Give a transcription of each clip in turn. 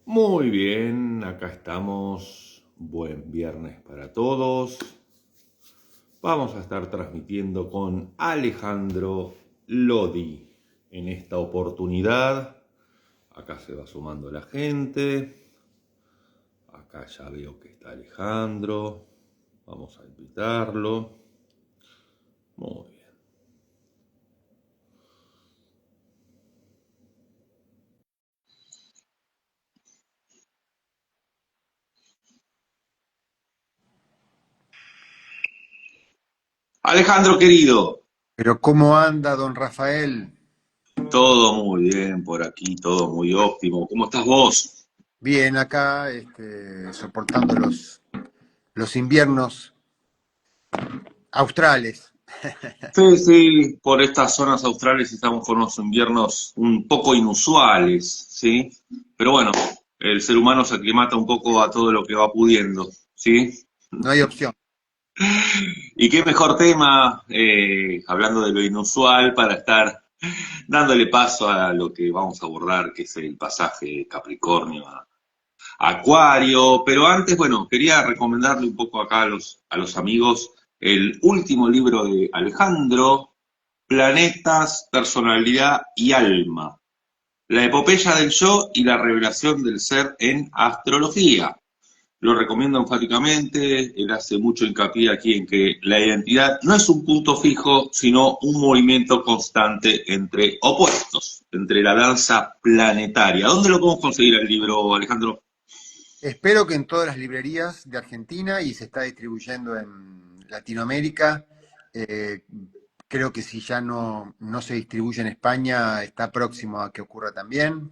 Muy bien, acá estamos. Buen viernes para todos. Vamos a estar transmitiendo con Alejandro Lodi en esta oportunidad. Acá se va sumando la gente. Acá ya veo que está Alejandro. Vamos a invitarlo. Muy bien. Alejandro querido, Pero ¿cómo anda don Rafael? todo muy bien por aquí, todo muy óptimo. ¿Cómo estás vos? Bien acá, soportando los inviernos australes. Sí, sí, por estas zonas australes estamos con unos inviernos un poco inusuales, ¿sí? Pero bueno, el ser humano se aclimata un poco a todo lo que va pudiendo, ¿sí? No hay opción. Y qué mejor tema, hablando de lo inusual, para estar dándole paso a lo que vamos a abordar, que es el pasaje de Capricornio a Acuario. Pero antes, bueno, quería recomendarle un poco acá a los amigos el último libro de Alejandro, Planetas, Personalidad y Alma. La epopeya del yo y la revelación del ser en astrología. Lo recomiendo enfáticamente, él hace mucho hincapié aquí en que la identidad no es un punto fijo, sino un movimiento constante entre opuestos, entre la danza planetaria. ¿Dónde lo podemos conseguir el libro, Alejandro? Espero que en todas las librerías de Argentina y se está distribuyendo en Latinoamérica. Eh, Creo que si ya no se distribuye en España, está próximo a que ocurra también.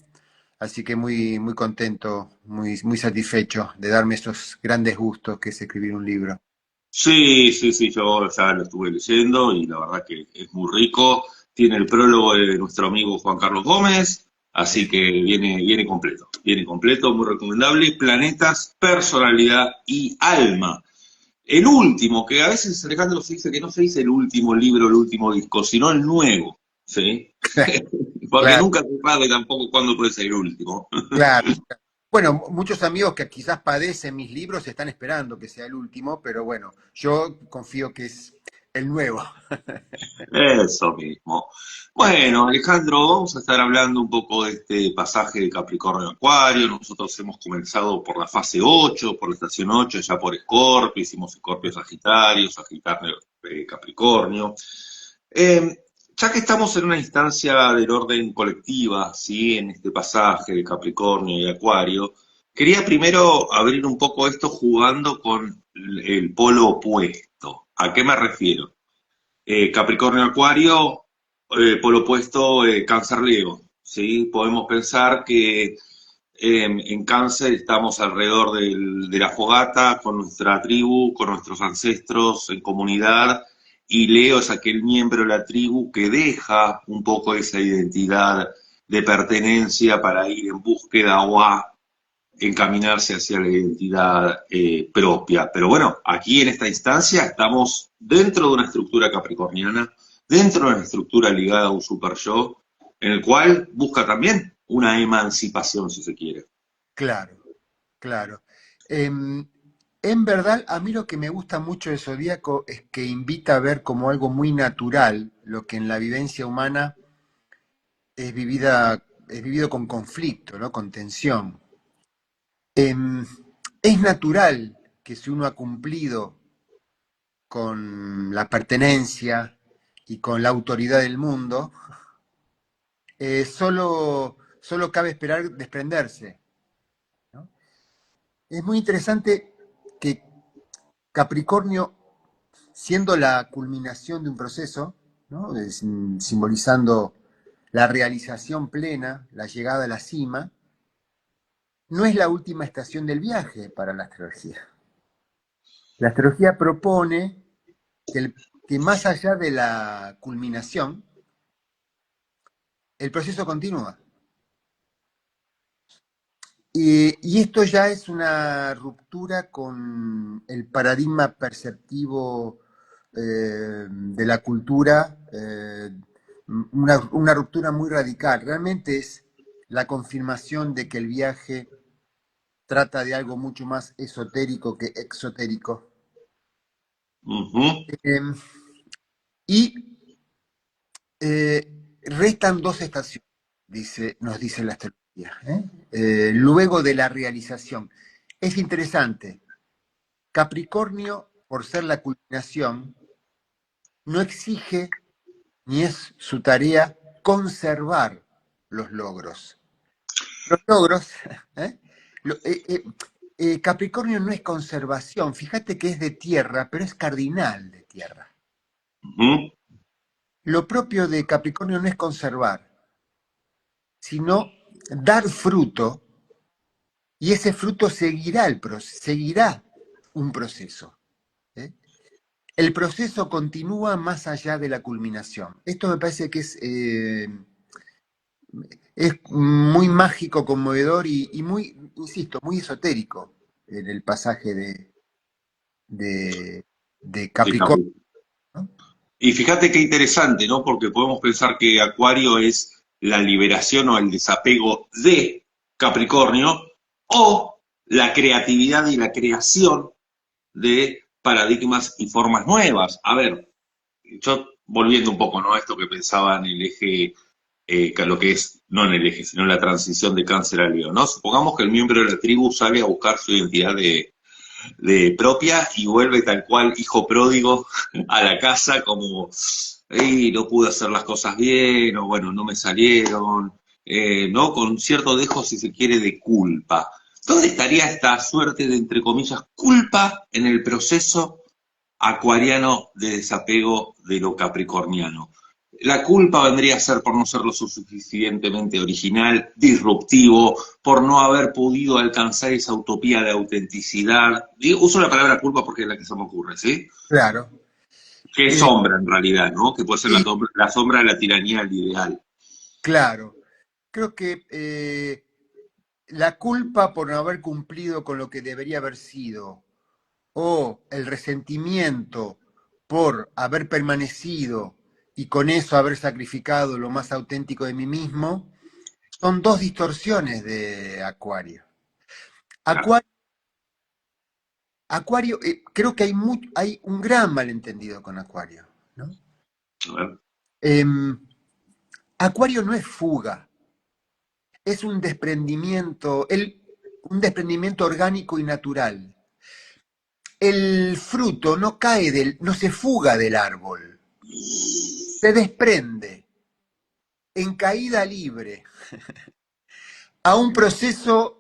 Así que muy, muy contento, muy satisfecho de darme esos grandes gustos que es escribir un libro. Sí, sí, sí, yo ya lo estuve leyendo y la verdad que es muy rico. Tiene el prólogo de nuestro amigo Juan Carlos Gómez, así que viene completo, muy recomendable. Planetas, personalidad y alma. El último, que a veces Alejandro se dice que no se dice el último libro, el último disco, sino el nuevo, ¿sí? Porque Claro, nunca se sabe tampoco cuándo puede ser el último. claro. Bueno, muchos amigos que quizás padecen mis libros están esperando que sea el último, pero bueno, yo confío que es el nuevo. Eso mismo. Bueno, Alejandro, vamos a estar hablando un poco de este pasaje de Capricornio a Acuario. Nosotros hemos comenzado por la fase 8, por la estación 8, ya por Escorpio, hicimos Escorpio Sagitario, Sagitario Capricornio. Ya que estamos en una instancia del orden colectiva, ¿sí? En este pasaje de Capricornio y Acuario, quería primero abrir un poco esto jugando con el polo opuesto. ¿A qué me refiero? Capricornio Acuario, por opuesto, Cáncer Leo. ¿Sí? Podemos pensar que en Cáncer estamos alrededor de la fogata, con nuestra tribu, con nuestros ancestros, en comunidad, y Leo es aquel miembro de la tribu que deja un poco esa identidad de pertenencia para ir en búsqueda o a encaminarse hacia la identidad propia. Pero bueno, aquí en esta instancia estamos dentro de una estructura capricorniana, dentro de una estructura ligada a un super yo, en el cual busca también una emancipación, si se quiere. Claro, claro. Em, en verdad, a mí lo que me gusta mucho del Zodíaco es que invita a ver como algo muy natural lo que en la vivencia humana es vivido con conflicto, ¿no? Con tensión. Em, es natural que si uno ha cumplido con la pertenencia y con la autoridad del mundo, solo cabe esperar desprenderse, ¿no? Es muy interesante que Capricornio, siendo la culminación de un proceso, ¿no? Simbolizando la realización plena, la llegada a la cima, no es la última estación del viaje para la astrología. La astrología propone que más allá de la culminación, el proceso continúa. Y esto ya es una ruptura con el paradigma perceptivo de la cultura, una ruptura muy radical. Realmente es la confirmación de que el viaje trata de algo mucho más esotérico que exotérico. Ujú. Eh, y restan dos estaciones, nos dice la astrología, luego de la realización. Es interesante, Capricornio, por ser la culminación, no exige ni es su tarea conservar los logros. Los logros, ¿eh? Lo- eh, eh, Capricornio no es conservación, fíjate que es de tierra, pero es cardinal de tierra. Ujú. Lo propio de Capricornio no es conservar, sino dar fruto, y ese fruto seguirá un proceso. ¿Eh? El proceso continúa más allá de la culminación. Esto me parece que es muy mágico, conmovedor y muy, insisto, muy esotérico en el pasaje de, de De Capricornio, Capricornio. ¿no? Y fíjate qué interesante, ¿no? Porque podemos pensar que Acuario es la liberación o el desapego de Capricornio o la creatividad y la creación de paradigmas y formas nuevas. A ver, yo volviendo un poco, ¿no? A esto que pensaba en el eje, lo que es, no en el eje, sino en la transición de Cáncer a Leo, ¿no? Supongamos que el miembro de la tribu sale a buscar su identidad de propia y vuelve tal cual hijo pródigo a la casa como, no pude hacer las cosas bien, o bueno, no me salieron, ¿no? Con cierto dejo, si se quiere, de culpa. ¿Dónde estaría esta suerte de, entre comillas, culpa en el proceso acuariano de desapego de lo capricorniano? La culpa vendría a ser por no ser lo suficientemente original, disruptivo, por no haber podido alcanzar esa utopía de autenticidad. Uso la palabra culpa porque es la que se me ocurre, ¿sí? Claro. Que es Eh, sombra en realidad, ¿no? Que puede ser y la sombra de la tiranía del ideal. claro, creo que la culpa por no haber cumplido con lo que debería haber sido, o el resentimiento por haber permanecido y con eso haber sacrificado lo más auténtico de mí mismo, son dos distorsiones de Acuario. Claro. Acuario, Acuario creo que hay un gran malentendido con Acuario, ¿no? A ver. Em, Acuario no es fuga, es un desprendimiento orgánico y natural. El fruto no se fuga del árbol, se desprende en caída libre a un proceso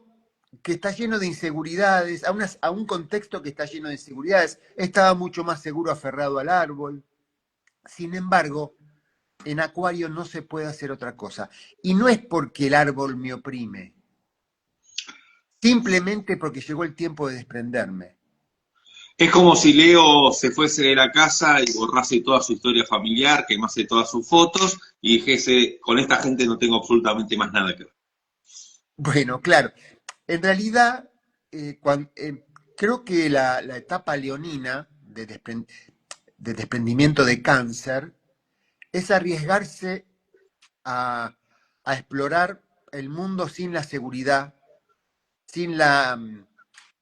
que está lleno de inseguridades, a un contexto que está lleno de inseguridades. Estaba mucho más seguro aferrado al árbol. Sin embargo, en Acuario no se puede hacer otra cosa. Y no es porque el árbol me oprime, simplemente porque llegó el tiempo de desprenderme. Es como si Leo se fuese de la casa y borrase toda su historia familiar, quemase todas sus fotos y dijese, con esta gente no tengo absolutamente más nada que ver. Bueno, claro, en realidad creo que la etapa leonina de desprendimiento de cáncer es arriesgarse a, a explorar el mundo sin la seguridad, sin la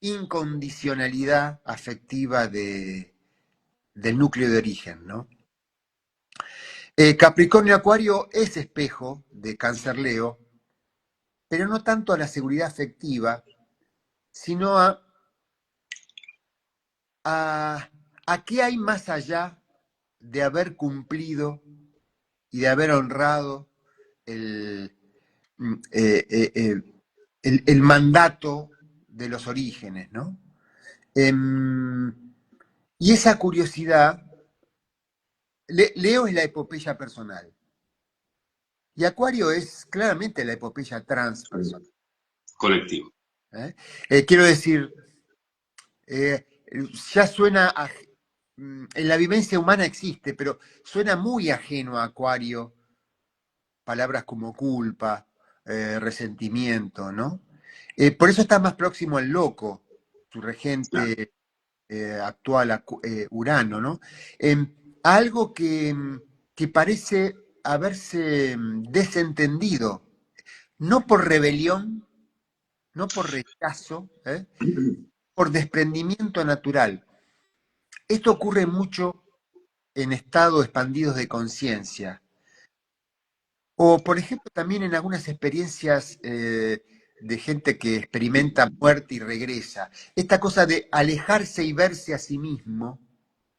incondicionalidad afectiva del núcleo de origen, ¿no? Capricornio Acuario es espejo de Cáncer Leo, pero no tanto a la seguridad afectiva, sino a, a qué hay más allá de haber cumplido y de haber honrado el, mm, eh, eh, eh, el mandato de los orígenes, ¿no? Em, y esa curiosidad, Leo es la epopeya personal, y Acuario es claramente la epopeya transpersonal. Colectivo. ¿Eh? Quiero decir, eh, ya en la vivencia humana existe, pero suena muy ajeno a Acuario, palabras como culpa, resentimiento, ¿no? Por eso está más próximo al loco, su Claro. regente actual, Urano, ¿no? Em, Algo que parece haberse desentendido, no por rebelión, no por rechazo, por desprendimiento natural. Esto ocurre mucho en estados expandidos de conciencia, o por ejemplo también en algunas experiencias de gente que experimenta muerte y regresa. Esta cosa de alejarse y verse a sí mismo,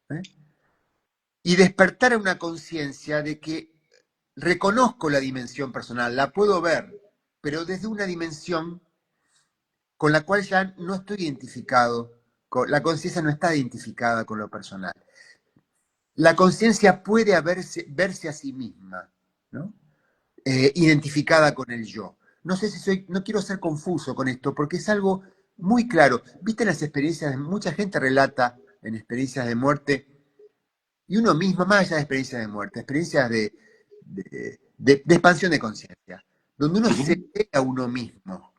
¿eh? Y despertar a una conciencia de que reconozco la dimensión personal, la puedo ver, pero desde una dimensión con la cual ya no estoy identificado, la conciencia no está identificada con lo personal. La conciencia puede verse a sí misma, ¿no? Identificada con el yo. No sé si no quiero ser confuso con esto, porque es algo muy claro. Viste las experiencias, mucha gente relata en experiencias de muerte, y uno mismo, más allá de experiencias de muerte, experiencias de expansión de conciencia, donde uno se Ujú. ve a uno mismo.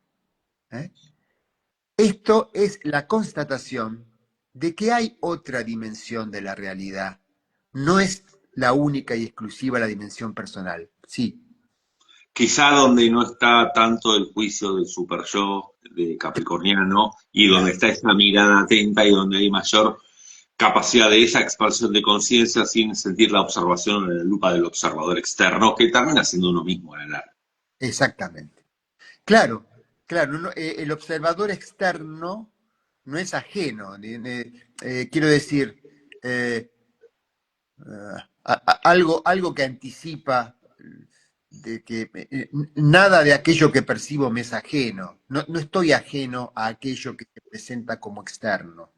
¿Eh? Esto es la constatación de que hay otra dimensión de la realidad. No es la única y exclusiva la dimensión personal. Sí, Quizá donde no está tanto el juicio del super yo, de Capricorniano, y donde claro, está esa mirada atenta y donde hay mayor capacidad de esa expansión de conciencia sin sentir la observación en la lupa del observador externo, que termina siendo uno mismo a la larga. exactamente. Claro, claro, el observador externo no es ajeno. Quiero decir, eh, algo que anticipa de que nada de aquello que percibo me es ajeno. No, no estoy ajeno a aquello que se presenta como externo.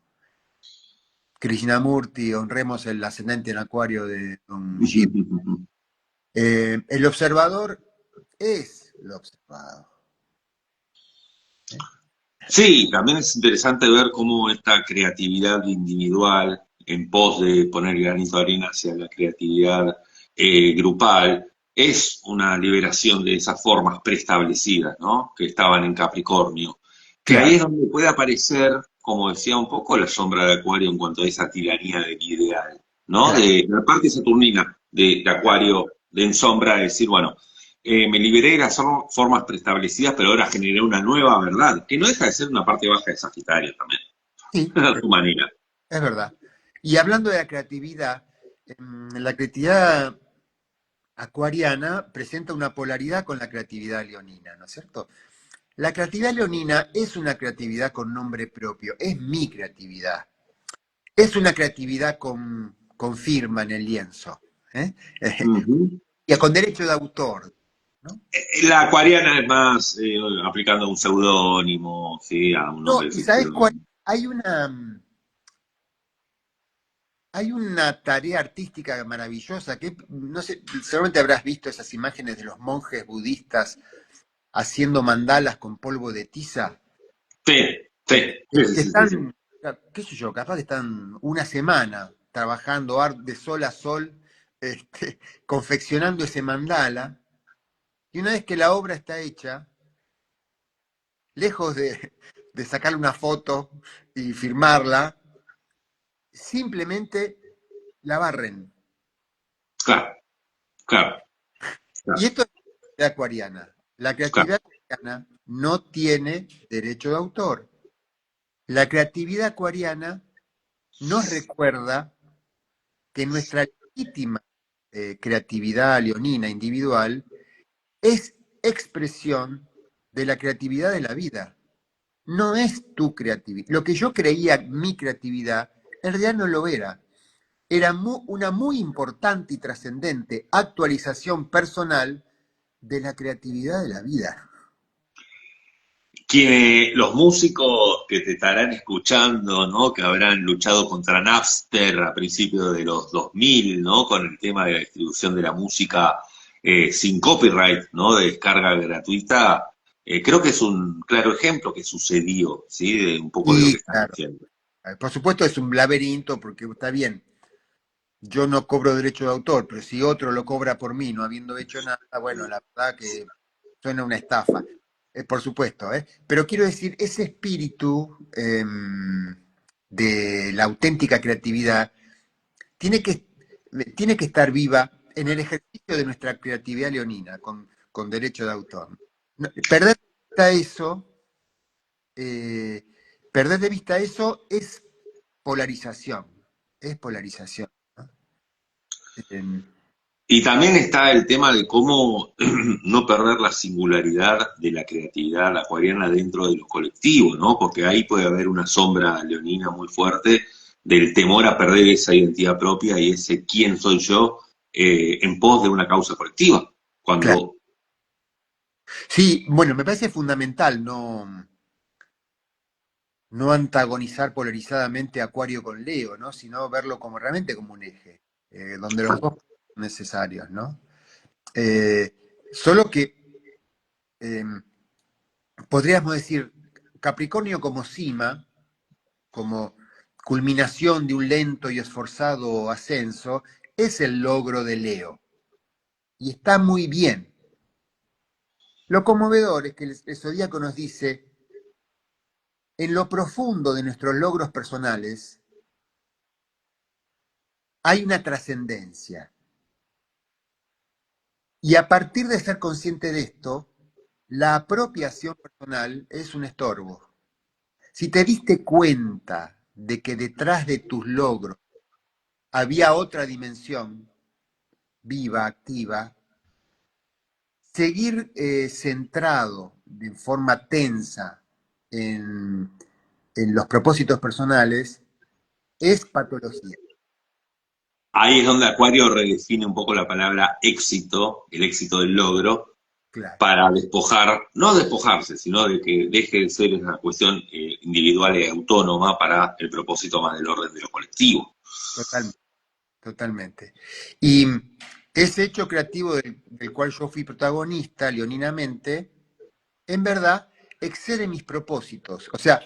Krishnamurti, honremos el ascendente en Acuario de Don Jim. El observador es lo observado. ¿Eh? Sí, también es interesante ver cómo esta creatividad individual en pos de poner granito de arena hacia la creatividad grupal es una liberación de esas formas preestablecidas, ¿no? Que estaban en Capricornio. Que ahí Claro, es donde puede aparecer, como decía un poco, la sombra de Acuario en cuanto a esa tiranía del ideal, ¿no? claro. De la parte saturnina de Acuario de en sombra, de decir, bueno, me liberé de las formas preestablecidas, pero ahora generé una nueva verdad, que no deja de ser una parte baja de Sagitario también, Sí, a su manera. es verdad. Y hablando de la creatividad acuariana presenta una polaridad con la creatividad leonina, ¿no es cierto? La creatividad leonina es una creatividad con nombre propio, es mi creatividad. Es una creatividad con firma en el lienzo, ¿eh? Ujú. Y con derecho de autor, ¿no? La acuariana es más aplicando un seudónimo, ¿sí? A un No, nombre y ¿sabes cuál? ficticio. Hay una, hay una tarea artística maravillosa que, no sé, seguramente habrás visto esas imágenes de los monjes budistas haciendo mandalas con polvo de tiza, Sí, sí, sí, que sí, sí, sí. están, qué sé yo, capaz que están una semana trabajando de sol a sol, confeccionando ese mandala, y una vez que la obra está hecha, lejos de sacarle una foto y firmarla, simplemente la barren. Claro, claro, Y claro, esto es la creatividad acuariana. La claro. creatividad acuariana no tiene derecho de autor. La creatividad acuariana nos recuerda que nuestra legítima creatividad leonina individual es expresión de la creatividad de la vida. No es tu creatividad. Lo que yo creía mi creatividad, en realidad no lo era. Era una muy importante y trascendente actualización personal de la creatividad de la vida. Los músicos que te estarán escuchando, ¿no? Que habrán luchado contra Napster a principios de los 2000, ¿no? Con el tema de la distribución de la música sin copyright, ¿no? De descarga gratuita. Creo que es un claro ejemplo que sucedió, ¿sí? De un poco de lo Y que estás claro, diciendo. por supuesto es un laberinto porque está bien, yo no cobro derecho de autor, pero si otro lo cobra por mí, no habiendo hecho nada, bueno, la verdad que suena una estafa, por supuesto, ¿eh? Pero quiero decir, ese espíritu de la auténtica creatividad tiene que, tiene que estar viva en el ejercicio de nuestra creatividad leonina, con derecho de autor. Perder eso eh, perder de vista eso es polarización, es polarización, ¿no? Eh, Y también está el tema de cómo no perder la singularidad de la creatividad acuariana dentro de los colectivos, ¿no? Porque ahí puede haber una sombra leonina muy fuerte del temor a perder esa identidad propia y ese quién soy yo en pos de una causa colectiva. claro. Cuando, Sí, bueno, me parece fundamental no antagonizar polarizadamente Acuario con Leo, ¿no? Sino verlo como realmente como un eje, donde los dos son necesarios, ¿no? Solo que eh, podríamos decir Capricornio como cima, como culminación de un lento y esforzado ascenso, es el logro de Leo. Y está muy bien. Lo conmovedor es que el zodíaco nos dice, en lo profundo de nuestros logros personales hay una trascendencia. Y a partir de ser consciente de esto, la apropiación personal es un estorbo. Si te diste cuenta de que detrás de tus logros había otra dimensión, viva, activa, seguir centrado de forma tensa en, en los propósitos personales es patología. ahí es donde Acuario redefine un poco la palabra éxito, el éxito del logro, Claro, para despojar, no despojarse, sino de que deje de ser una cuestión individual y autónoma para el propósito más del orden de lo colectivo. totalmente. Totalmente. Y ese hecho creativo del cual yo fui protagonista, leoninamente, en verdad excede mis propósitos. O sea,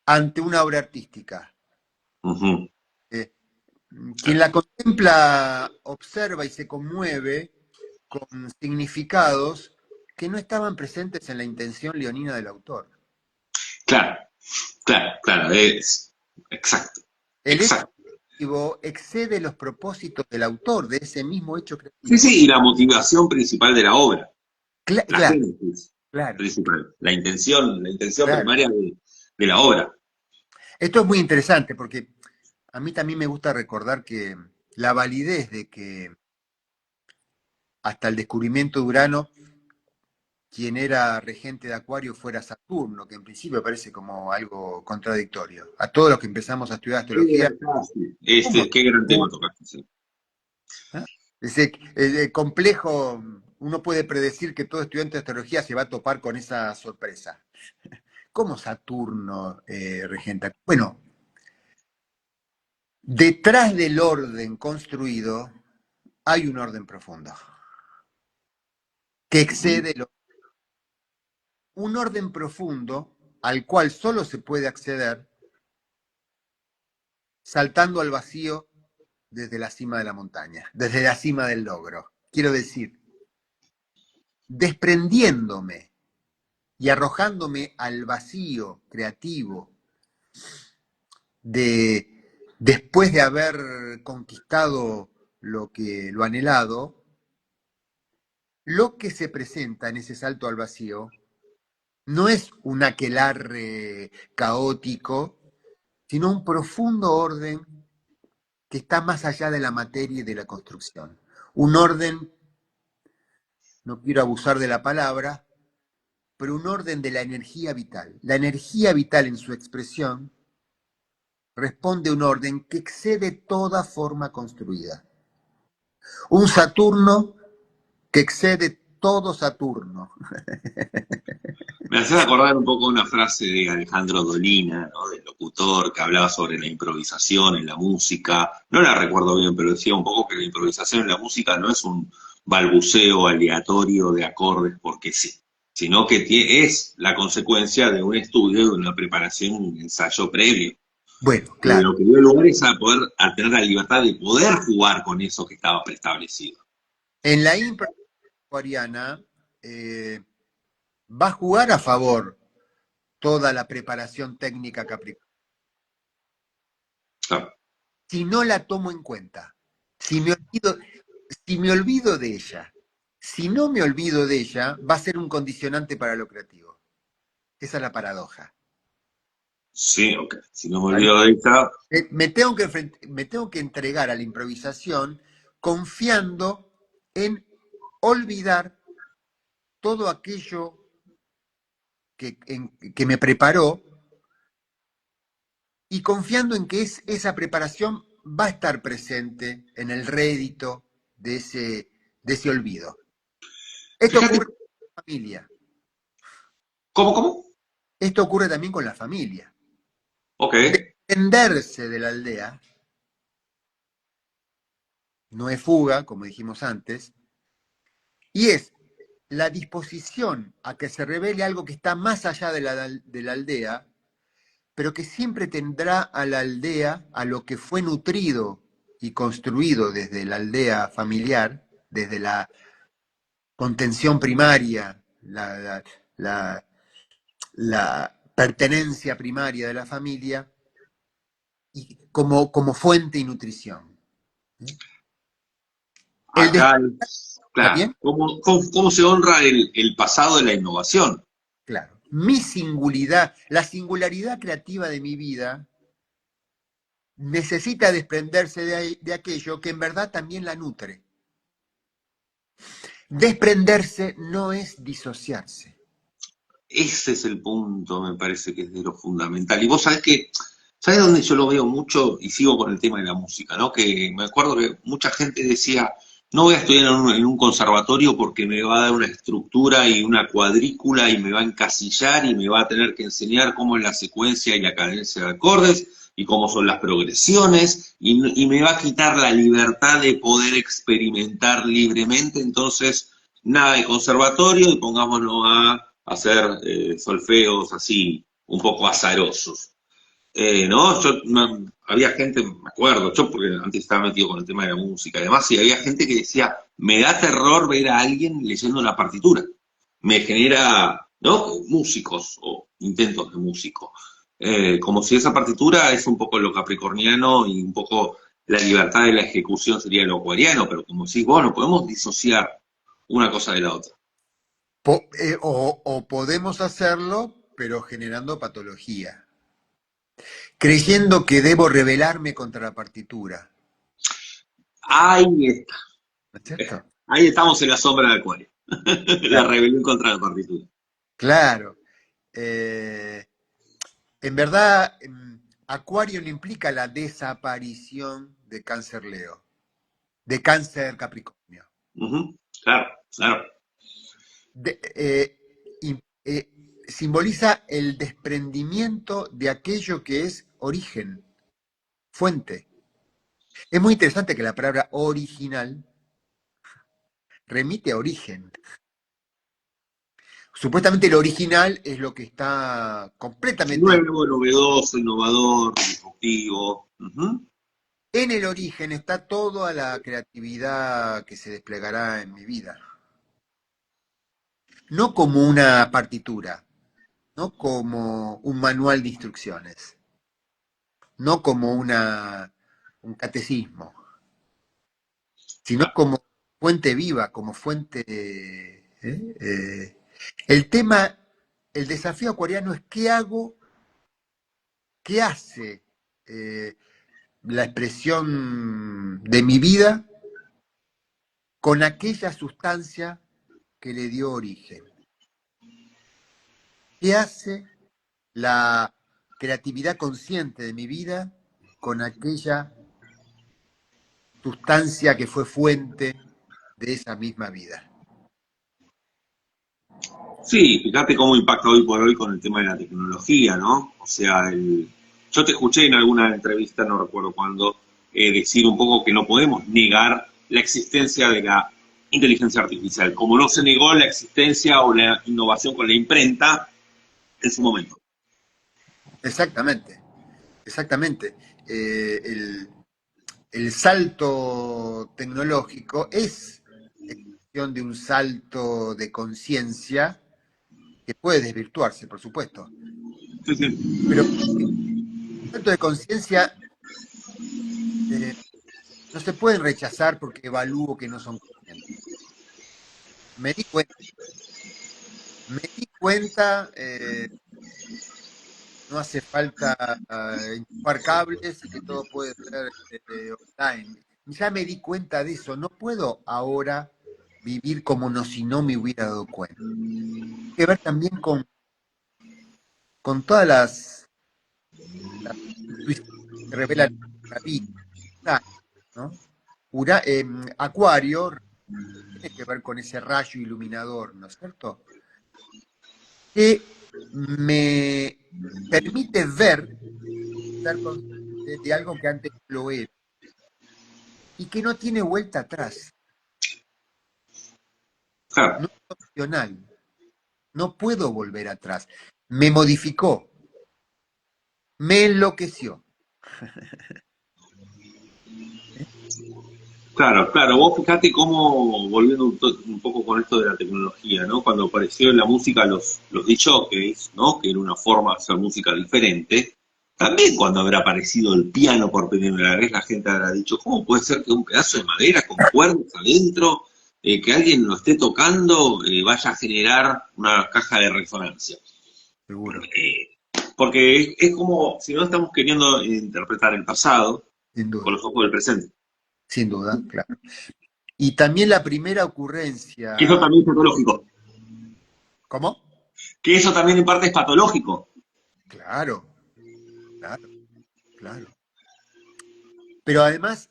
ante una obra artística, Ujú. eh, quien la contempla observa y se conmueve con significados que no estaban presentes en la intención leonina del autor. Claro, claro, es exacto, El hecho exacto. creativo excede los propósitos del autor de ese mismo hecho Sí, creativo. sí, y la motivación principal de la obra, la Claro, génesis claro, principal, la intención claro. primaria de la obra. Esto es muy interesante porque a mí también me gusta recordar que la validez de que hasta el descubrimiento de Urano, quien era regente de Acuario fuera Saturno, que en principio parece como algo contradictorio. A todos los que empezamos a estudiar astrología, ¿cómo Qué gran tema Saturno? tocaste. Sí. ¿Ah? Ese complejo, uno puede predecir que todo estudiante de astrología se va a topar con esa sorpresa. ¿Cómo Saturno regenta? Bueno, detrás del orden construido hay un orden profundo que Ujú. excede un orden profundo al cual solo se puede acceder saltando al vacío desde la cima de la montaña, desde la cima del logro. Quiero decir, desprendiéndome y arrojándome al vacío creativo después de haber conquistado lo anhelado, lo que se presenta en ese salto al vacío no es un aquelarre caótico, sino un profundo orden que está más allá de la materia y de la construcción. Un orden, no quiero abusar de la palabra, pero un orden de la energía vital. La energía vital en su expresión responde a un orden que excede toda forma construida. Un Saturno que excede todo Saturno. Me haces acordar un poco una frase de Alejandro Dolina, ¿no? Del locutor, que hablaba sobre la improvisación en la música. No la recuerdo bien, pero decía un poco que la improvisación en la música no es un balbuceo aleatorio de acordes porque sí, sino que es la consecuencia de un estudio, de una preparación, un ensayo previo. Bueno, Que claro. lo que dio lugar es a poder a tener la libertad de poder jugar con eso que estaba preestablecido. En la impro aquariana va a jugar a favor toda la preparación técnica capricorniana. Claro. Si no la tomo en cuenta, si me olvido, si me olvido de ella, si no me olvido de ella, va a ser un condicionante para lo creativo. Esa es la paradoja. Sí, ok. Si no me ¿Está bien? olvido de esta, Me tengo que entregar a la improvisación confiando en olvidar todo aquello que me preparó y confiando en que esa preparación va a estar presente en el rédito de ese olvido. Esto fíjate, ocurre con la familia. ¿cómo? Esto ocurre también con la familia. Ok. Desprenderse de la aldea no es fuga, como dijimos antes, y es la disposición a que se revele algo que está más allá de la aldea, pero que siempre tendrá a la aldea, a lo que fue nutrido y construido desde la aldea familiar, desde la contención primaria, la, la pertenencia primaria de la familia, y como fuente y nutrición. El Acá despertar, es, ¿está claro, bien? ¿cómo se honra el pasado de la innovación? Claro. Mi singularidad, la singularidad creativa de mi vida necesita desprenderse de aquello que en verdad también la nutre. Desprenderse no es disociarse. Ese es el punto, me parece que es de lo fundamental. Y vos sabés que, ¿sabés dónde yo lo veo mucho? Y sigo con el tema de la música, ¿no? Que me acuerdo que mucha gente decía, no voy a estudiar en un conservatorio porque me va a dar una estructura y una cuadrícula y me va a encasillar y me va a tener que enseñar cómo es la secuencia y la cadencia de acordes y cómo son las progresiones y me va a quitar la libertad de poder experimentar libremente. Entonces, nada de conservatorio y pongámonos a hacer solfeos así, un poco azarosos. ¿No? Había gente, me acuerdo, yo porque antes estaba metido con el tema de la música, además, y había gente que decía, me da terror ver a alguien leyendo una partitura. Me genera, ¿no? Músicos o intentos de músico. Como si esa partitura es un poco lo capricorniano y un poco la libertad de la ejecución sería lo acuariano, pero como decís, bueno, podemos disociar una cosa de la otra. O podemos hacerlo, pero generando patología. Creyendo que debo rebelarme contra la partitura. Ahí está. ¿No es cierto? Ahí estamos en la sombra de Acuario. La Claro. rebelión contra la partitura. Claro. Eh, en verdad, Acuario no implica la desaparición de Cáncer Leo, de Cáncer Capricornio. Ujú, claro, claro. De- simboliza el desprendimiento de aquello que es origen, fuente. Es muy interesante que la palabra original remite a origen. Supuestamente lo original es lo que está completamente Nuevo, novedoso, innovador, disruptivo. Ujú. en el origen, está toda la creatividad que se desplegará en mi vida. No como una partitura, no como un manual de instrucciones, no como un catecismo, sino como fuente viva, como fuente... el tema, el desafío acuariano es qué hago, qué hace eh, la expresión de mi vida con aquella sustancia que le dio origen. ¿Qué hace la creatividad consciente de mi vida con aquella sustancia que fue fuente de esa misma vida? Sí, fíjate cómo impacta hoy por hoy con el tema de la tecnología, ¿no? O sea, yo te escuché en alguna entrevista, no recuerdo cuándo, decir un poco que no podemos negar la existencia de la inteligencia artificial, como no se negó la existencia o la innovación con la imprenta en su momento. Exactamente, exactamente. El salto tecnológico es expresión de un salto de conciencia que puede desvirtuarse, por supuesto, Sí, sí. pero el salto de conciencia eh, no se pueden rechazar porque evalúo que no son conscientes. Me di cuenta, me di cuenta no hace falta enchufar cables y que todo puede ser online. Ya me di cuenta de eso, no puedo ahora vivir como no si no me hubiera dado cuenta. Tiene que ver también con todas las intuiciones que revelan la vida, ¿no? Acuario tiene que ver con ese rayo iluminador, ¿no es cierto? Que me permite ver, ser consciente de algo que antes no lo era y que no tiene vuelta atrás, Claro, no es opcional, no puedo volver atrás. Me modificó, me enloqueció. ¿Eh? claro, claro. Vos fijate cómo, volviendo un poco con esto de la tecnología, ¿no? Cuando apareció en la música los DJs, ¿no? Que era una forma de hacer música diferente. También cuando habrá aparecido el piano por primera vez, la gente habrá dicho, ¿cómo puede ser que un pedazo de madera con cuerdas adentro, que alguien lo esté tocando, vaya a generar una caja de resonancia? Seguro, Eh, Porque es como si no estamos queriendo interpretar el pasado sin con duda, los ojos del presente. sin duda, claro. Y también la primera Que eso ocurrencia, también es patológico. ¿cómo? Que eso también en parte es patológico. Claro, claro, claro. Pero además,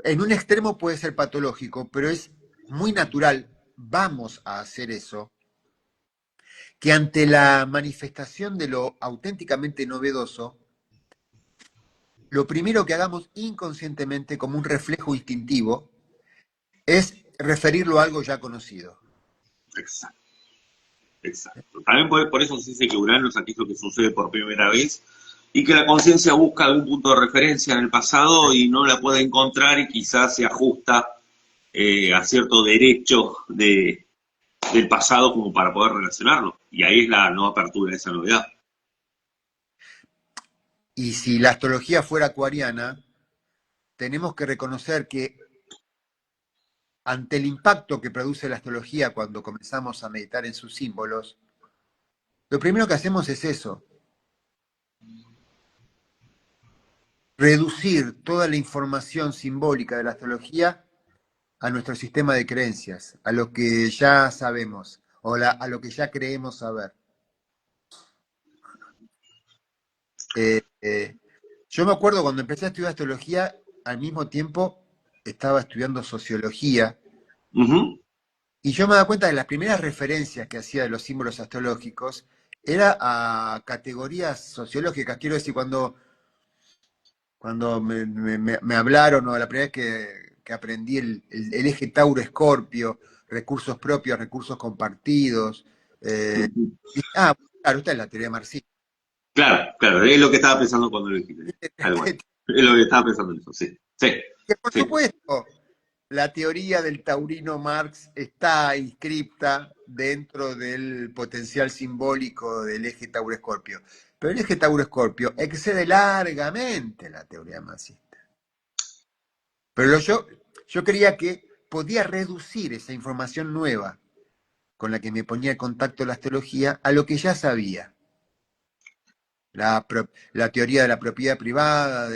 en un extremo puede ser patológico, pero es muy natural, vamos a hacer eso, que ante la manifestación de lo auténticamente novedoso, lo primero que hagamos inconscientemente como un reflejo instintivo es referirlo a algo ya conocido. Exacto, exacto. También por eso se dice que Urano es aquello que sucede por primera vez y que la conciencia busca algún punto de referencia en el pasado y no la puede encontrar y quizás se ajusta a cierto derecho del pasado como para poder relacionarlo. Y ahí es la no apertura de esa novedad. Y si la astrología fuera acuariana, tenemos que reconocer que ante el impacto que produce la astrología cuando comenzamos a meditar en sus símbolos, lo primero que hacemos es eso, reducir toda la información simbólica de la astrología a nuestro sistema de creencias, a lo que ya sabemos o a lo que ya creemos saber. Eh, eh, yo me acuerdo cuando empecé a estudiar astrología, al mismo tiempo estaba estudiando sociología Ujú. y yo me daba cuenta de las primeras referencias que hacía de los símbolos astrológicos era a categorías sociológicas. Quiero decir, cuando me hablaron o la primera vez que aprendí el eje Tauro-Escorpio, recursos propios, recursos compartidos. eh, claro, esta es la teoría marxista. Claro, claro, es lo que estaba pensando cuando lo dijiste. Tal cual. Es lo que estaba pensando en eso, sí. Sí, Que por sí. supuesto, la teoría del taurino Marx está inscripta dentro del potencial simbólico del eje Tauro-Escorpio. Pero el eje Tauro-Escorpio excede largamente la teoría marxista. Pero yo creía que podía reducir esa información nueva con la que me ponía en contacto la astrología a lo que ya sabía. La teoría de la propiedad privada.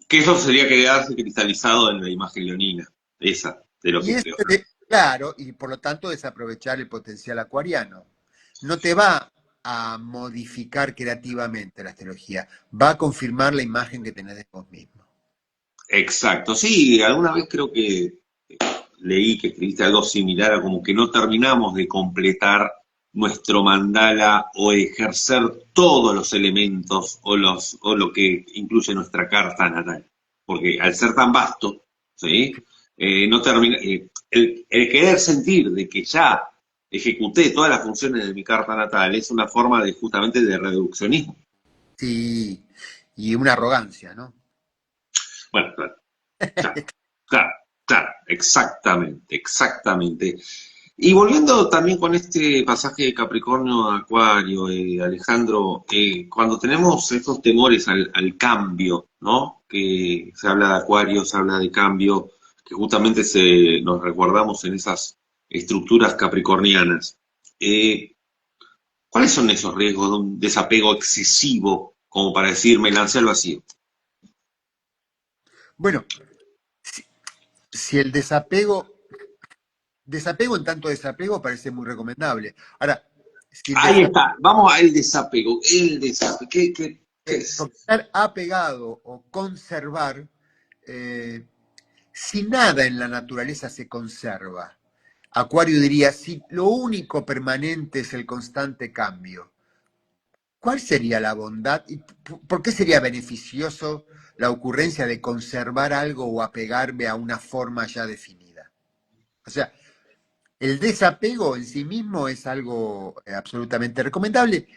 Que eso sería quedarse cristalizado en la imagen leonina, esa, de lo Y que es, creo. claro, y por lo tanto desaprovechar el potencial acuariano. No te va a modificar creativamente la astrología, va a confirmar la imagen que tenés de vos mismo. Exacto, sí, alguna vez creo que leí que escribiste algo similar a como que no terminamos de completar nuestro mandala o ejercer todos los elementos o lo que incluye nuestra carta natal. Porque al ser tan vasto, ¿sí? No termina, el querer sentir de que ya ejecuté todas las funciones de mi carta natal es una forma de justamente de reduccionismo. Sí, y una arrogancia, ¿no? Bueno, claro, claro, claro, claro, exactamente, exactamente. Y volviendo también con este pasaje de Capricornio a Acuario, Alejandro, cuando tenemos estos temores al cambio, ¿no? Que se habla de Acuario, se habla de cambio, que justamente nos recordamos en esas estructuras capricornianas. Eh, ¿Cuáles son esos riesgos de un desapego excesivo, como para decir, me lancé al vacío? Bueno, si, si el desapego en tanto desapego parece muy recomendable. Ahora, si el Ahí desapego, está, vamos al desapego. El desapego, ¿qué es? porque estar apegado o conservar, eh, si nada en la naturaleza se conserva, Acuario diría, si lo único permanente es el constante cambio, ¿cuál sería la bondad y por qué sería beneficioso la ocurrencia de conservar algo o apegarme a una forma ya definida? O sea, el desapego en sí mismo es algo absolutamente recomendable,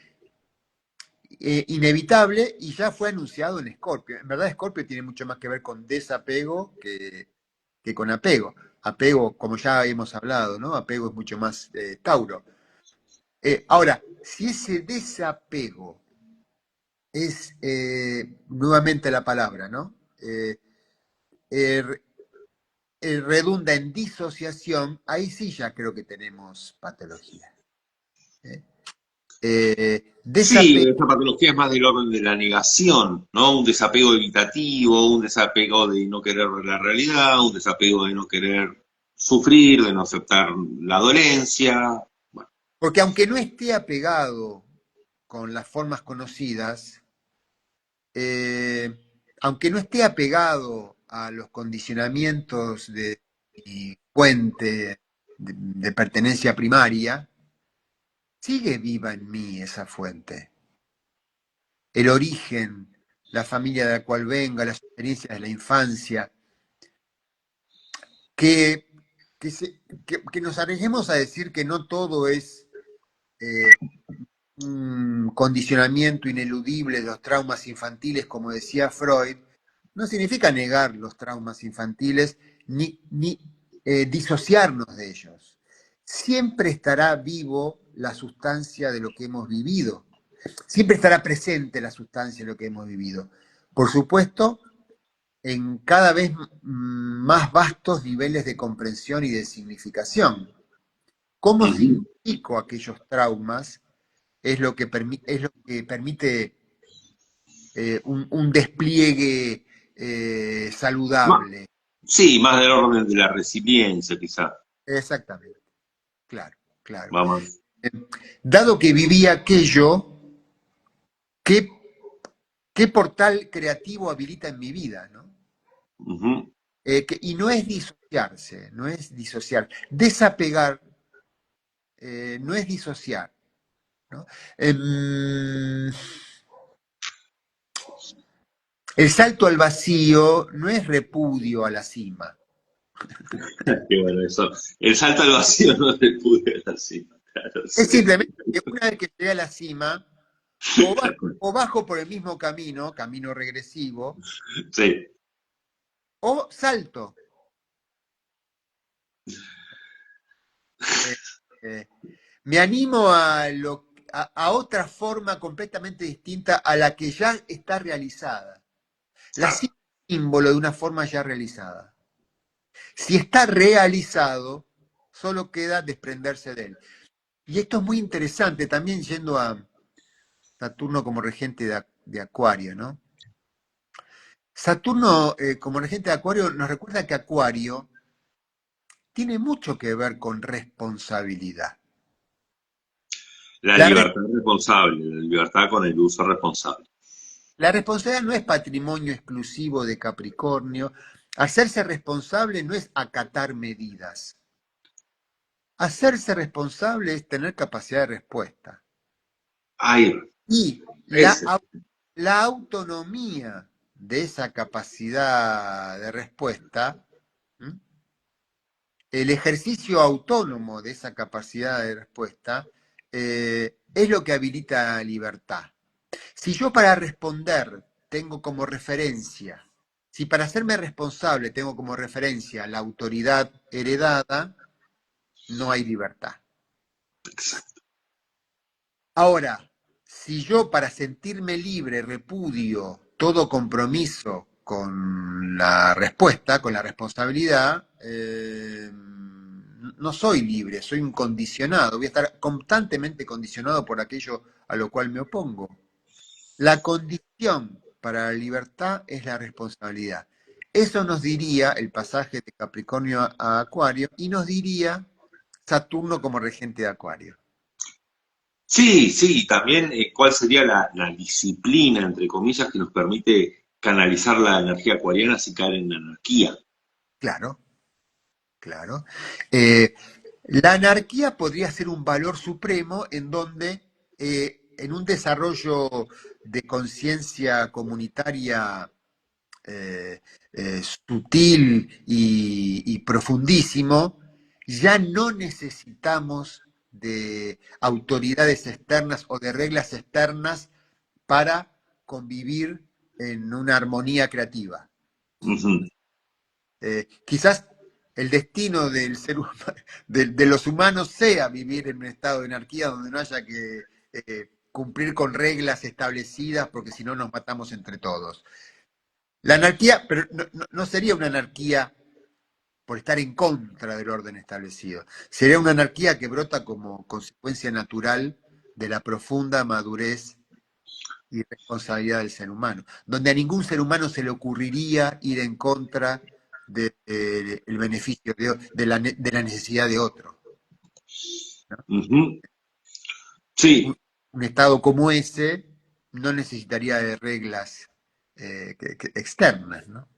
inevitable, y ya fue anunciado en Scorpio. En verdad, Scorpio tiene mucho más que ver con desapego que con apego. Apego, como ya hemos hablado, ¿no? Apego es mucho más Tauro. Ahora, si ese desapego es nuevamente la palabra, ¿no? Er- redunda en disociación, ahí sí ya creo que tenemos patología. ¿Eh? Sí, Desapego, esta patología es más del orden de la negación, ¿no? Un desapego evitativo, un desapego de no querer ver la realidad, un desapego de no querer sufrir, de no aceptar la dolencia. Bueno, porque aunque no esté apegado con las formas conocidas, eh, aunque no esté apegado a los condicionamientos de mi fuente de pertenencia primaria, sigue viva en mí esa fuente. El origen, la familia de la cual venga, las experiencias de la infancia, que, que nos arriesguemos a decir que no todo es eh, un condicionamiento ineludible de los traumas infantiles, como decía Freud, no significa negar los traumas infantiles ni disociarnos de ellos. Siempre estará vivo la sustancia de lo que hemos vivido. Siempre estará presente la sustancia de lo que hemos vivido. Por supuesto, en cada vez más vastos niveles de comprensión y de significación. ¿Cómo ujú. significo aquellos traumas? Es lo que permite un despliegue Ma- saludable. sí, más del orden de la resiliencia, quizá. Exactamente, claro, claro. Vamos. Eh, Dado que viví aquello, ¿qué, qué portal creativo habilita en mi vida? ¿No? Ujú. Y no es disociarse, no es disociar. Desapegar no es disociar. ¿No? El salto al vacío no es repudio a la cima. Qué bueno eso. El salto al vacío no se pude así. Claro, Es sí. simplemente que una vez que llegué a la cima, o bajo por el mismo camino, camino regresivo, Sí. o salto. Eh, eh, Me animo a otra forma completamente distinta a la que ya está realizada. La cima es símbolo de una forma ya realizada. Si está realizado, solo queda desprenderse de él. Y esto es muy interesante, también yendo a Saturno como regente de Acuario, ¿no? Saturno como regente de Acuario nos recuerda que Acuario tiene mucho que ver con responsabilidad. La La, re- libertad responsable, la libertad con el uso responsable. la responsabilidad no es patrimonio exclusivo de Capricornio. Hacerse responsable no es acatar medidas. Hacerse responsable es tener capacidad de respuesta. Ahí va. Y Ese. la autonomía de esa capacidad de respuesta, ¿m? El ejercicio autónomo de esa capacidad de respuesta, es lo que habilita la libertad. Si yo para responder tengo como referencia, si para hacerme responsable tengo como referencia la autoridad heredada, no hay libertad. Exacto. Ahora, si yo para sentirme libre repudio todo compromiso con la respuesta, con la responsabilidad, no soy libre, soy un condicionado, voy a estar constantemente condicionado por aquello a lo cual me opongo. La condición para la libertad es la responsabilidad. Eso nos diría el pasaje de Capricornio a Acuario y nos diría Saturno como regente de Acuario. Sí, sí, también cuál sería la disciplina, entre comillas, que nos permite canalizar la energía acuariana sin caer en anarquía. Claro, claro. Eh, la anarquía podría ser un valor supremo en donde en un desarrollo de conciencia comunitaria sutil y profundísimo, ya no necesitamos de autoridades externas o de reglas externas para convivir en una armonía creativa. Ujú. Quizás el destino del ser de los humanos sea vivir en un estado de anarquía donde no haya que cumplir con reglas establecidas porque si no nos matamos entre todos. La anarquía, pero no sería una anarquía por estar en contra del orden establecido. Sería una anarquía que brota como consecuencia natural de la profunda madurez y responsabilidad del ser humano, donde a ningún ser humano se le ocurriría ir en contra del beneficio de la necesidad de otro, ¿no? Ujú. Un, Sí, un estado como ese no necesitaría de reglas externas, ¿no?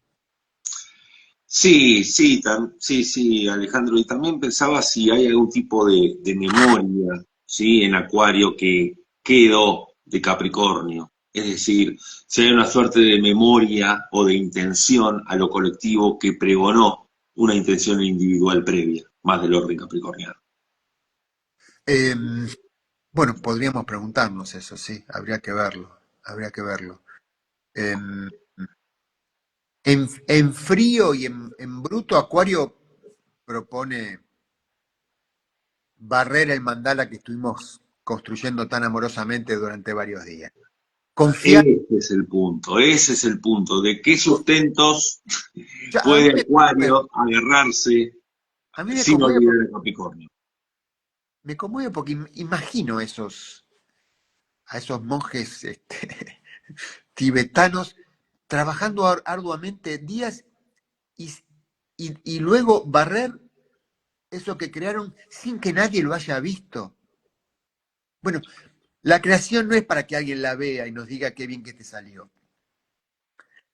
sí, sí, sí, sí, Alejandro. Y también pensaba si hay algún tipo de memoria, ¿sí? En Acuario que quedó de Capricornio. Es decir, si hay una suerte de memoria o de intención a lo colectivo que pregonó una intención individual previa, más del orden capricorniano. Eh, bueno, podríamos preguntarnos eso, sí, habría que verlo, habría que verlo. En, en frío y en bruto, Acuario propone barrer el mandala que estuvimos construyendo tan amorosamente durante varios días. Confiar. Ese es el punto, ese es el punto. ¿De qué sustentos A mí puede Acuario agarrarse a mí sin olvidar el Capricornio? me conmueve porque imagino a esos monjes tibetanos trabajando arduamente días y, y luego barrer eso que crearon sin que nadie lo haya visto. Bueno, la creación no es para que alguien la vea y nos diga qué bien que te salió.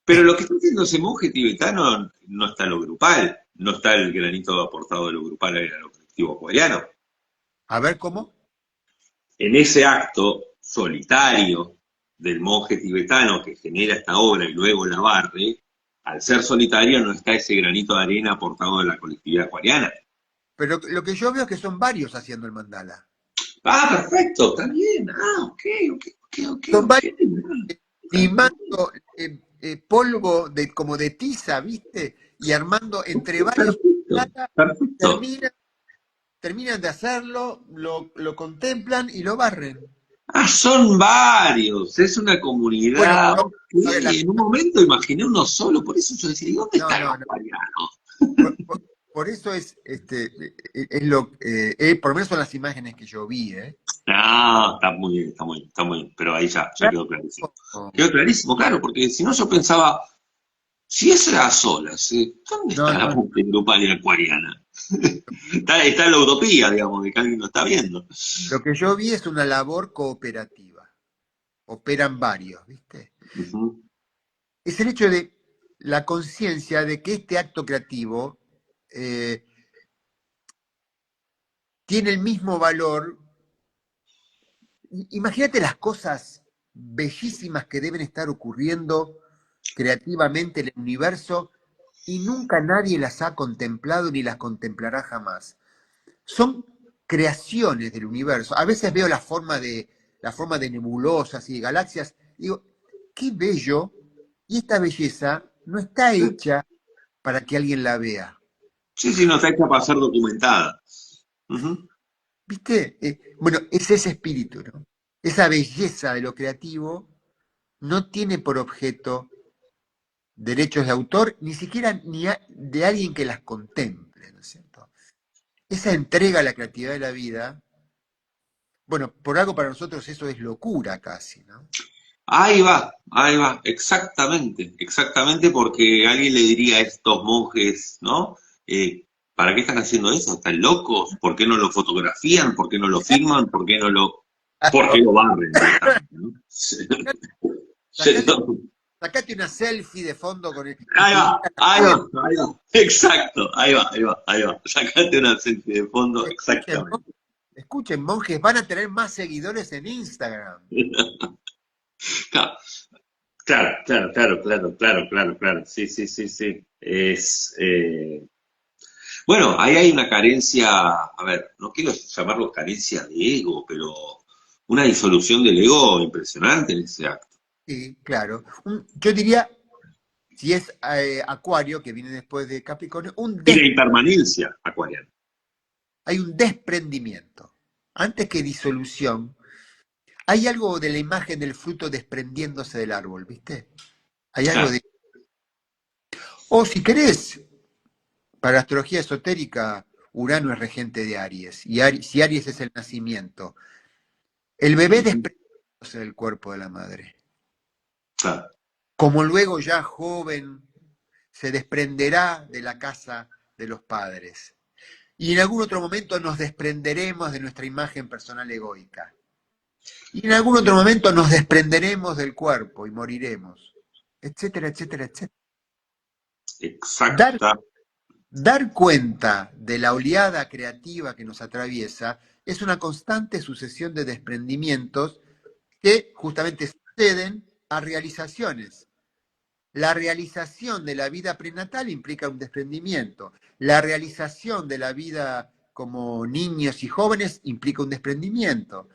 Pero lo que está haciendo ese monje tibetano no está en lo grupal, no está el granito aportado de lo grupal a lo colectivo acuariano. A ver cómo. En ese acto solitario del monje tibetano que genera esta obra y luego la barre, al ser solitario no está ese granito de arena aportado de la colectividad acuariana. Pero lo que yo veo es que son varios haciendo el mandala. Ah, perfecto, está bien. Ah, ok, ok, ok, ok, Son ok. varios Perfecto, limando polvo como de tiza, ¿viste? Y armando entre varios perfecto, mandala, perfecto. terminan, terminan de hacerlo, lo contemplan y lo barren. Ah, son varios, es una Bueno, comunidad. Ok. a ver, En un momento imaginé uno solo, por eso yo decía, ¿y dónde no, están los no, no. acuarianos? Por eso por lo menos son las imágenes que yo vi, ¿eh? No, está muy bien, está muy bien, está muy bien, pero ahí ya quedó clarísimo. Claro. Quedó clarísimo, claro, porque si no yo pensaba, si es a solas, ¿dónde No, está la no. punta grupal y acuariana? Está en la utopía, digamos, de que alguien lo está viendo. Lo que yo vi es una labor cooperativa. Operan varios, ¿viste? Ujú. Es el hecho de la conciencia de que este acto creativo eh, tiene el mismo valor. Imagínate las cosas bellísimas que deben estar ocurriendo creativamente en el universo y nunca nadie las ha contemplado ni las contemplará jamás. Son creaciones del universo. A veces veo la forma de nebulosas y de galaxias. Digo, qué bello. Y esta belleza no está hecha para que alguien la vea. Sí, sí, no está hecha para ser documentada. Ujú. ¿Viste? Bueno, es ese espíritu, ¿no? Esa belleza de lo creativo no tiene por objeto derechos de autor, ni siquiera de alguien que las contemple, ¿no es cierto? esa entrega a la creatividad de la vida, bueno, por algo para nosotros eso es locura casi, ¿no? Ahí va, exactamente, exactamente porque alguien le diría a estos monjes, ¿no? ¿Para qué están haciendo eso? ¿Están locos? ¿Por qué no lo fotografían? ¿Por qué no lo filman? ¿Por qué lo barren directamente, ¿no? Sacate, sacate una selfie de fondo con y Ahí subí va, a las ahí va, redes. ahí va, exacto, ahí va, ahí va, ahí va. Sacate una selfie de fondo, Escuchen, exactamente. escuchen, monjes, van a tener más seguidores en Instagram. Claro, claro, claro, claro, claro, claro, claro, claro. Sí, sí, sí, sí. Bueno, ahí hay una carencia, a ver, no quiero llamarlo carencia de ego, pero una disolución del ego impresionante en ese acto. Sí, claro. Yo diría, si es Acuario, que viene después de Capricornio, Y la impermanencia acuariana. hay un desprendimiento. Antes que disolución, hay algo de la imagen del fruto desprendiéndose del árbol, ¿viste? Hay algo Claro. de... O si querés, para astrología esotérica, Urano es regente de Aries, y si Aries es el nacimiento, el bebé Ujú. desprendiéndose del cuerpo de la madre. Claro. Como luego ya joven se desprenderá de la casa de los padres. Y en algún otro momento nos desprenderemos de nuestra imagen personal egoica. Y en algún otro momento nos desprenderemos del cuerpo y moriremos, etcétera, etcétera, etcétera. Dar, Exacta. dar cuenta de la oleada creativa que nos atraviesa es una constante sucesión de desprendimientos que justamente suceden a realizaciones. La realización de la vida prenatal implica un desprendimiento. La realización de la vida como niños y jóvenes implica un desprendimiento.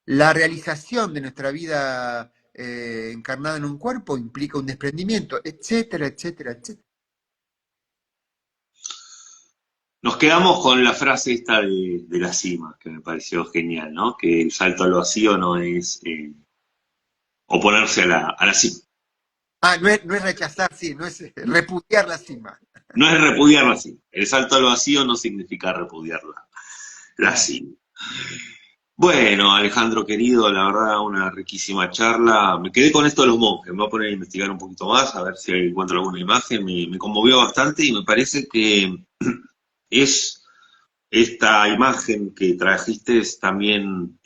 La realización de nuestra vida encarnada en un cuerpo implica un desprendimiento, etcétera, etcétera, etcétera. Nos quedamos con la frase esta de la cima, que me pareció genial, ¿no? Que el salto al vacío no es oponerse a la cima. Ah, no es rechazar, sí, no es repudiar la cima. No es repudiar la cima. El salto al vacío no significa repudiar la Claro. cima. Bueno, Alejandro querido, la verdad, una riquísima charla. Me quedé con esto de los monjes, me voy a poner a investigar un poquito más, a ver si encuentro alguna imagen. Me conmovió bastante y me parece que es esta imagen que trajiste también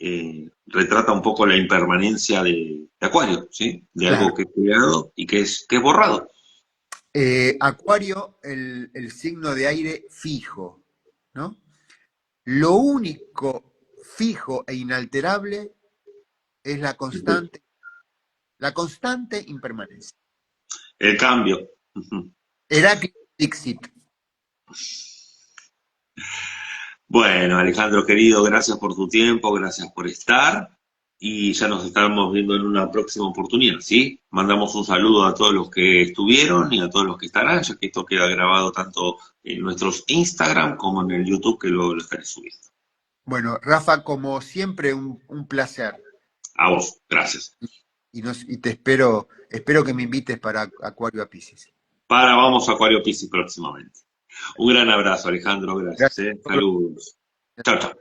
retrata un poco la impermanencia de Acuario, ¿sí? De Claro. algo que es creado y que es borrado. Acuario, el signo de aire fijo, ¿no? Lo único fijo e inalterable es la constante impermanencia. El cambio. Ujú. Heráclito Dixit. Bueno, Alejandro querido, gracias por tu tiempo, gracias por estar y ya nos estamos viendo en una próxima oportunidad, ¿sí? Mandamos un saludo a todos los que estuvieron y a todos los que estarán, ya que esto queda grabado tanto en nuestros Instagram como en el YouTube que luego lo estaré subiendo. Bueno, Rafa, como siempre, un placer. A vos, gracias. Y te espero que me invites para Acuario a Pisces. Para vamos a Acuario Piscis próximamente. Un gran abrazo, Alejandro, gracias, Gracias. ¿eh? Saludos. Chao, chao.